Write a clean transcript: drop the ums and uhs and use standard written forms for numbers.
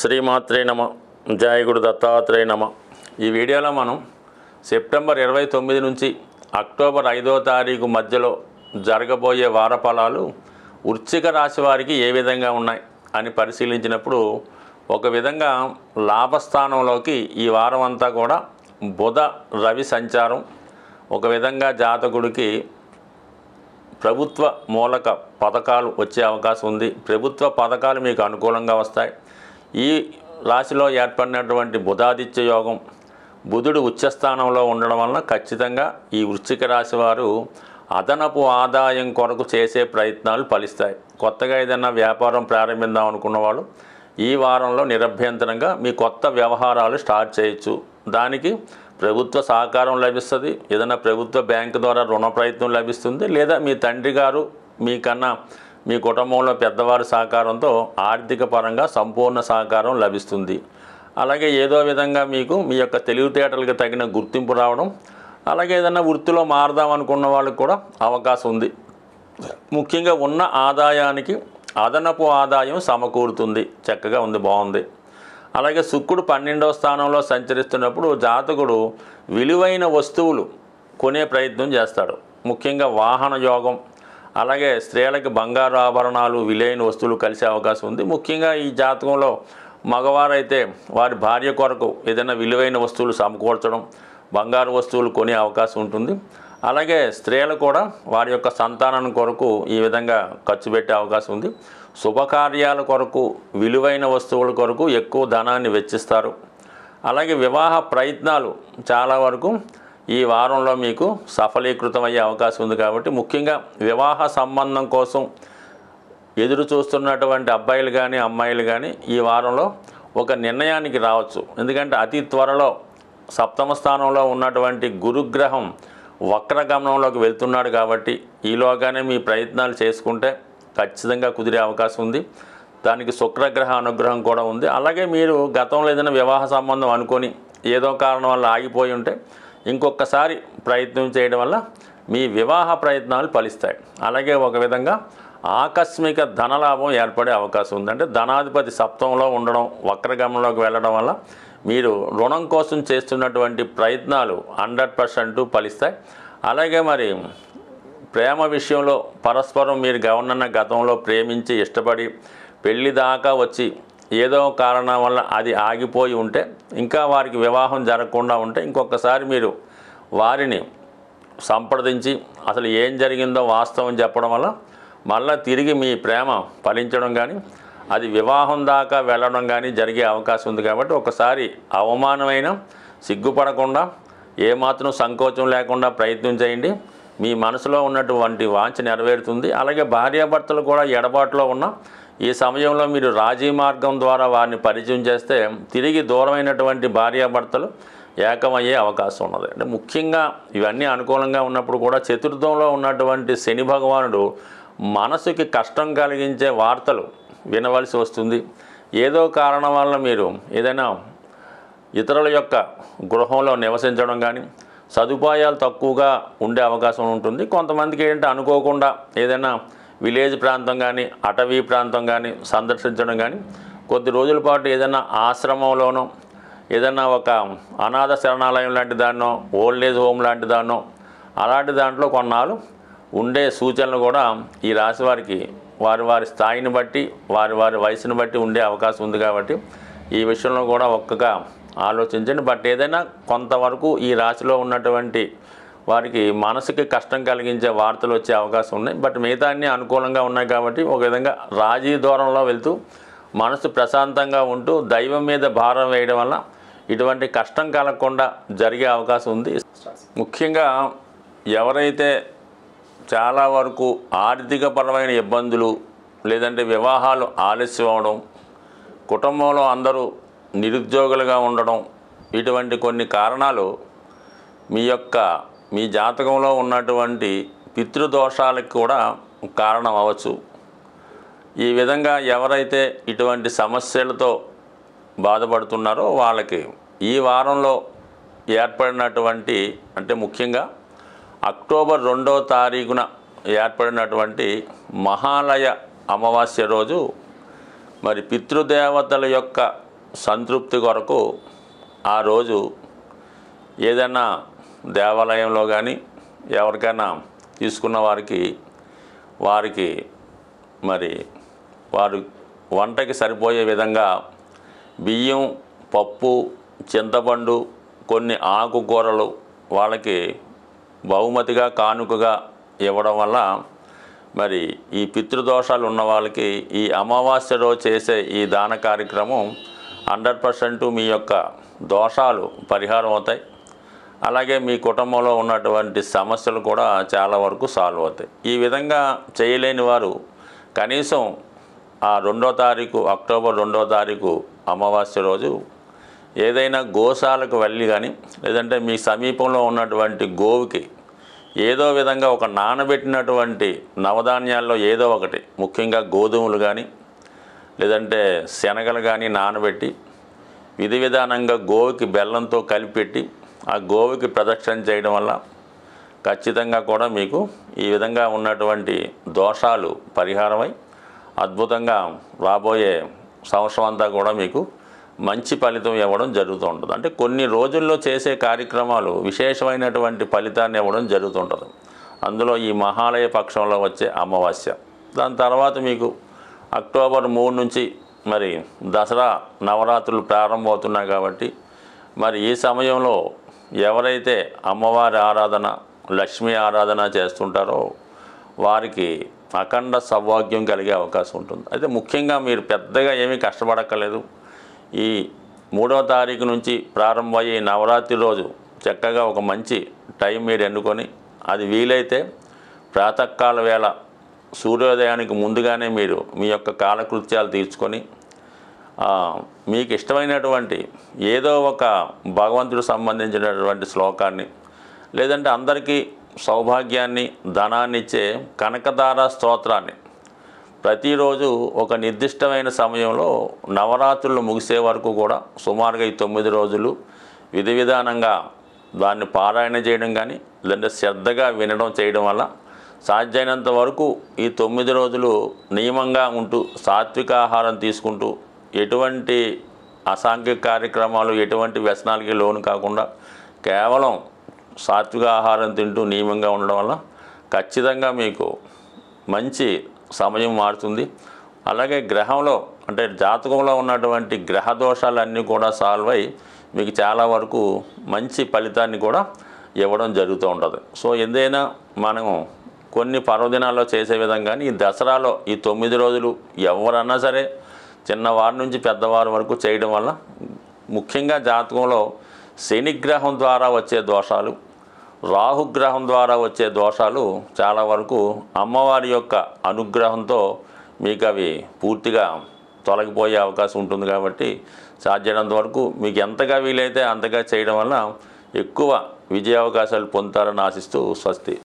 శ్రీమాత్రే నమ. జయ గురు దత్తాత్రేయ నమ. ఈ వీడియోలో మనం సెప్టెంబర్ 29 నుంచి అక్టోబర్ 5వ తారీఖు మధ్యలో జరగబోయే వార ఫలాలు వృశ్చిక రాశి వారికి ఏ విధంగా ఉన్నాయి అని పరిశీలించినప్పుడు ఒక విధంగా లాభస్థానంలోకి ఈ వారం అంతా కూడా బుధ రవి సంచారం ఒక విధంగా జాతకుడికి ప్రభుత్వ మూలక పథకాలు వచ్చే అవకాశం ఉంది. ప్రభుత్వ పథకాలు మీకు అనుకూలంగా వస్తాయి. ఈ రాశిలో ఏర్పడినటువంటి బుధాదిత్య యోగం, బుధుడు ఉచ్చస్థానంలో ఉండడం వలన ఖచ్చితంగా ఈ వృశ్చిక రాశి వారు అదనపు ఆదాయం కొరకు చేసే ప్రయత్నాలు ఫలిస్తాయి. కొత్తగా ఏదైనా వ్యాపారం ప్రారంభిద్దాం అనుకున్న వాళ్ళు ఈ వారంలో నిరభ్యంతరంగా మీ కొత్త వ్యవహారాలు స్టార్ట్ చేయొచ్చు. దానికి ప్రభుత్వ సహకారం లభిస్తుంది. ఏదైనా ప్రభుత్వ బ్యాంకు ద్వారా రుణ ప్రయత్నం లభిస్తుంది. లేదా మీ తండ్రి గారు మీకన్నా మీ కుటుంబంలో పెద్దవారి సహకారంతో ఆర్థిక పరంగా సంపూర్ణ సహకారం లభిస్తుంది. అలాగే ఏదో విధంగా మీకు మీ యొక్క తెలివితేటలకు తగిన గుర్తింపు రావడం, అలాగే ఏదైనా వృత్తిలో మారదాం అనుకున్న వాళ్ళకి కూడా అవకాశం ఉంది. ముఖ్యంగా ఉన్న ఆదాయానికి అదనపు ఆదాయం సమకూరుతుంది. చక్కగా ఉంది, బాగుంది. అలాగే శుక్రుడు 12వ స్థానంలో సంచరిస్తున్నప్పుడు జాతకుడు విలువైన వస్తువులు కొనే ప్రయత్నం చేస్తాడు. ముఖ్యంగా వాహన యోగం, అలాగే స్త్రీలకి బంగారు ఆభరణాలు, విలువైన వస్తువులు కలిసే అవకాశం ఉంది. ముఖ్యంగా ఈ జాతకంలో మగవారైతే వారి భార్య కొరకు ఏదైనా విలువైన వస్తువులు సమకూర్చడం, బంగారు వస్తువులు కొనే అవకాశం ఉంటుంది. అలాగే స్త్రీలు కూడా వారి యొక్క సంతానం కొరకు ఈ విధంగా ఖర్చు పెట్టే అవకాశం ఉంది. శుభకార్యాల కొరకు, విలువైన వస్తువుల కొరకు ఎక్కువ ధనాన్ని వెచ్చిస్తారు. అలాగే వివాహ ప్రయత్నాలు చాలా వరకు ఈ వారంలో మీకు సఫలీకృతం అయ్యే అవకాశం ఉంది. కాబట్టి ముఖ్యంగా వివాహ సంబంధం కోసం ఎదురు చూస్తున్నటువంటి అబ్బాయిలు కానీ అమ్మాయిలు కానీ ఈ వారంలో ఒక నిర్ణయానికి రావచ్చు. ఎందుకంటే అతి త్వరలో 7వ స్థానంలో ఉన్నటువంటి గురుగ్రహం వక్రగమనంలోకి వెళ్తున్నాడు. కాబట్టి ఈలోగానే మీ ప్రయత్నాలు చేసుకుంటే ఖచ్చితంగా కుదిరే అవకాశం ఉంది. దానికి శుక్రగ్రహ అనుగ్రహం కూడా ఉంది. అలాగే మీరు గతంలో ఏదైనా వివాహ సంబంధం అనుకొని ఏదో కారణం వల్ల ఆగిపోయి ఉంటే ఇంకొకసారి ప్రయత్నం చేయడం వల్ల మీ వివాహ ప్రయత్నాలు ఫలిస్తాయి. అలాగే ఒక విధంగా ఆకస్మిక ధనలాభం ఏర్పడే అవకాశం ఉంది. అంటే ధనాధిపతి 7ంలో ఉండడం, వక్రగమనంలోకి వెళ్ళడం వల్ల మీరు రుణం కోసం చేస్తున్నటువంటి ప్రయత్నాలు 100% ఫలిస్తాయి. అలాగే మరి ప్రేమ విషయంలో పరస్పరం మీరు గవర్నన్న గతంలో ప్రేమించి ఇష్టపడి పెళ్లి దాకా వచ్చి ఏదో కారణం వల్ల అది ఆగిపోయి ఉంటే, ఇంకా వారికి వివాహం జరగకుండా ఉంటే ఇంకొకసారి మీరు వారిని సంప్రదించి అసలు ఏం జరిగిందో వాస్తవం చెప్పడం వల్ల మళ్ళీ తిరిగి మీ ప్రేమ ఫలించడం కానీ అది వివాహం దాకా వెళ్ళడం కానీ జరిగే అవకాశం ఉంది. కాబట్టి ఒకసారి అవమానమైన సిగ్గుపడకుండా ఏమాత్రం సంకోచం లేకుండా ప్రయత్నం చేయండి. మీ మనసులో ఉన్నటువంటి వాంఛ నెరవేరుతుంది. అలాగే భార్యాభర్తలు కూడా ఎడబాటులో ఉన్న ఈ సమయంలో మీరు రాజీ మార్గం ద్వారా వారిని పరిచయం చేస్తే తిరిగి దూరమైనటువంటి భార్యాభర్తలు ఏకమయ్యే అవకాశం ఉన్నది. అంటే ముఖ్యంగా ఇవన్నీ అనుకూలంగా ఉన్నప్పుడు కూడా చతుర్థంలో ఉన్నటువంటి శని భగవానుడు మనసుకి కష్టం కలిగించే వార్తలు వినవలసి వస్తుంది. ఏదో కారణం వల్ల మీరు ఏదైనా ఇతరుల యొక్క గృహంలో నివసించడం కానీ సదుపాయాలు తక్కువగా ఉండే అవకాశం ఉంటుంది. కొంతమందికి ఏంటంటే అనుకోకుండా ఏదైనా విలేజ్ ప్రాంతం కానీ అటవీ ప్రాంతం కానీ సందర్శించడం కానీ, కొద్ది రోజుల పాటు ఏదైనా ఆశ్రమంలోనో ఏదైనా ఒక అనాథ శరణాలయం లాంటి దాన్నో ఓల్డేజ్ హోమ్ లాంటి దాన్నో అలాంటి దాంట్లో కొన్నాళ్ళు ఉండే సూచనలు కూడా ఈ రాశి వారికి వారి వారి స్థాయిని బట్టి వారి వారి వయసును బట్టి ఉండే అవకాశం ఉంది. కాబట్టి ఈ విషయంలో కూడా ఒక్కగా ఆలోచించండి. బట్ ఏదైనా కొంతవరకు ఈ రాశిలో ఉన్నటువంటి వారికి మనసుకి కష్టం కలిగించే వార్తలు వచ్చే అవకాశం ఉన్నాయి. బట్ మిగతా అన్నీ అనుకూలంగా ఉన్నాయి. కాబట్టి ఒక విధంగా రాజీ దూరంలో వెళ్తూ మనసు ప్రశాంతంగా ఉంటూ దైవం మీద భారం వేయడం వల్ల ఇటువంటి కష్టం కలగకుండా జరిగే అవకాశం ఉంది. ముఖ్యంగా ఎవరైతే చాలా వరకు ఆర్థికపరమైన ఇబ్బందులు, లేదంటే వివాహాలు ఆలస్యం అవడం, కుటుంబంలో అందరూ నిరుద్యోగులుగా ఉండడం, ఇటువంటి కొన్ని కారణాలు మీ జాతకంలో ఉన్నటువంటి పితృదోషాలకు కూడా కారణం అవ్వచ్చు. ఈ విధంగా ఎవరైతే ఇటువంటి సమస్యలతో బాధపడుతున్నారో వాళ్ళకి ఈ వారంలో ఏర్పడినటువంటి, అంటే ముఖ్యంగా అక్టోబర్ 2వ తారీఖున ఏర్పడినటువంటి మహాలయ అమావాస్య రోజు మరి పితృదేవతల యొక్క సంతృప్తి కొరకు ఆ రోజు ఏదైనా దేవాలయంలో కానీ ఎవరికైనా తీసుకున్న వారికి మరి వారు వంటకి సరిపోయే విధంగా బియ్యం, పప్పు, చింతపండు, కొన్ని ఆకుకూరలు వాళ్ళకి బహుమతిగా కానుకగా ఇవ్వడం వల్ల మరి ఈ పితృదోషాలు ఉన్న వాళ్ళకి ఈ అమావాస్య రోజు చేసే ఈ దాన కార్యక్రమం 100% మీ యొక్క దోషాలు పరిహారం అవుతాయి. అలాగే మీ కుటుంబంలో ఉన్నటువంటి సమస్యలు కూడా చాలా వరకు సాల్వ్ అవుతాయి. ఈ విధంగా చేయలేని వారు కనీసం ఆ 2వ తారీఖు అక్టోబర్ 2వ తారీఖు అమావాస్య రోజు ఏదైనా గోశాలకు వెళ్ళి కానీ లేదంటే మీ సమీపంలో ఉన్నటువంటి గోవుకి ఏదో విధంగా ఒక నానబెట్టినటువంటి నవధాన్యాల్లో ఏదో ఒకటి, ముఖ్యంగా గోధుమలు కానీ లేదంటే శనగలు కానీ నానబెట్టి విధి విధానంగా గోవుకి బెల్లంతో కలిపెట్టి ఆ గోవుకి ప్రదక్షిణ చేయడం వల్ల ఖచ్చితంగా కూడా మీకు ఈ విధంగా ఉన్నటువంటి దోషాలు పరిహారమై అద్భుతంగా రాబోయే సంవత్సరం అంతా కూడా మీకు మంచి ఫలితం ఇవ్వడం జరుగుతూ ఉంటుంది. అంటే కొన్ని రోజుల్లో చేసే కార్యక్రమాలు విశేషమైనటువంటి ఫలితాన్ని ఇవ్వడం జరుగుతుంటుంది. అందులో ఈ మహాలయ పక్షంలో వచ్చే అమావాస్య, దాని తర్వాత మీకు అక్టోబర్ 3 నుంచి మరి దసరా నవరాత్రులు ప్రారంభమవుతున్నాయి కాబట్టి మరి ఈ సమయంలో ఎవరైతే అమ్మవారి ఆరాధన, లక్ష్మీ ఆరాధన చేస్తుంటారో వారికి అఖండ సౌభాగ్యం కలిగే అవకాశం ఉంటుంది. అయితే ముఖ్యంగా మీరు పెద్దగా ఏమీ కష్టపడక్కర్లేదు. ఈ 3వ తారీఖు నుంచి ప్రారంభమయ్యే నవరాత్రి రోజు చక్కగా ఒక మంచి టైం మీరు ఎన్నుకొని, అది వీలైతే ప్రాతకాల వేళ సూర్యోదయానికి ముందుగానే మీరు మీ యొక్క కాలకృత్యాలు తీర్చుకొని మీకు ఇష్టమైనటువంటి ఏదో ఒక భగవంతుడు సంబంధించినటువంటి శ్లోకాన్ని లేదంటే అందరికీ సౌభాగ్యాన్ని, ధనాన్ని ఇచ్చే కనకదార స్తోత్రాన్ని ప్రతిరోజు ఒక నిర్దిష్టమైన సమయంలో నవరాత్రులు ముగిసే వరకు కూడా సుమారుగా ఈ 9 రోజులు విధి విధానంగా దాన్ని పారాయణ చేయడం కానీ లేదంటే శ్రద్ధగా వినడం చేయడం వల్ల సాధ్యమైనంత వరకు ఈ 9 రోజులు నియమంగా ఉంటూ సాత్విక ఆహారం తీసుకుంటూ ఎటువంటి అసాంఘిక కార్యక్రమాలు, ఎటువంటి వ్యసనాలకి లోను కాకుండా కేవలం సాత్విక ఆహారం తింటూ నియమంగా ఉండడం వల్ల ఖచ్చితంగా మీకు మంచి సమయం మారుతుంది. అలాగే గ్రహంలో అంటే జాతకంలో ఉన్నటువంటి గ్రహ దోషాలన్నీ కూడా సాల్వ్ అయ్యి మీకు చాలా వరకు మంచి ఫలితాన్ని కూడా ఇవ్వడం జరుగుతూ ఉంటుంది. సో ఏదైనా మనం కొన్ని పర్వదినాల్లో చేసే విధంగానే ఈ దసరాలో ఈ 9 రోజులు ఎవరన్నా సరే చిన్నవారి నుంచి పెద్దవారి వరకు చేయడం వల్ల ముఖ్యంగా జాతకంలో శనిగ్రహం ద్వారా వచ్చే దోషాలు, రాహుగ్రహం ద్వారా వచ్చే దోషాలు చాలా వరకు అమ్మవారి యొక్క అనుగ్రహంతో మీకు అవి పూర్తిగా తొలగిపోయే అవకాశం ఉంటుంది. కాబట్టి సాధ్యమైనంత వరకు మీకు ఎంతగా వీలైతే అంతగా చేయడం వల్ల ఎక్కువ విజయ అవకాశాలు పొందుతారని ఆశిస్తూ స్వస్తి.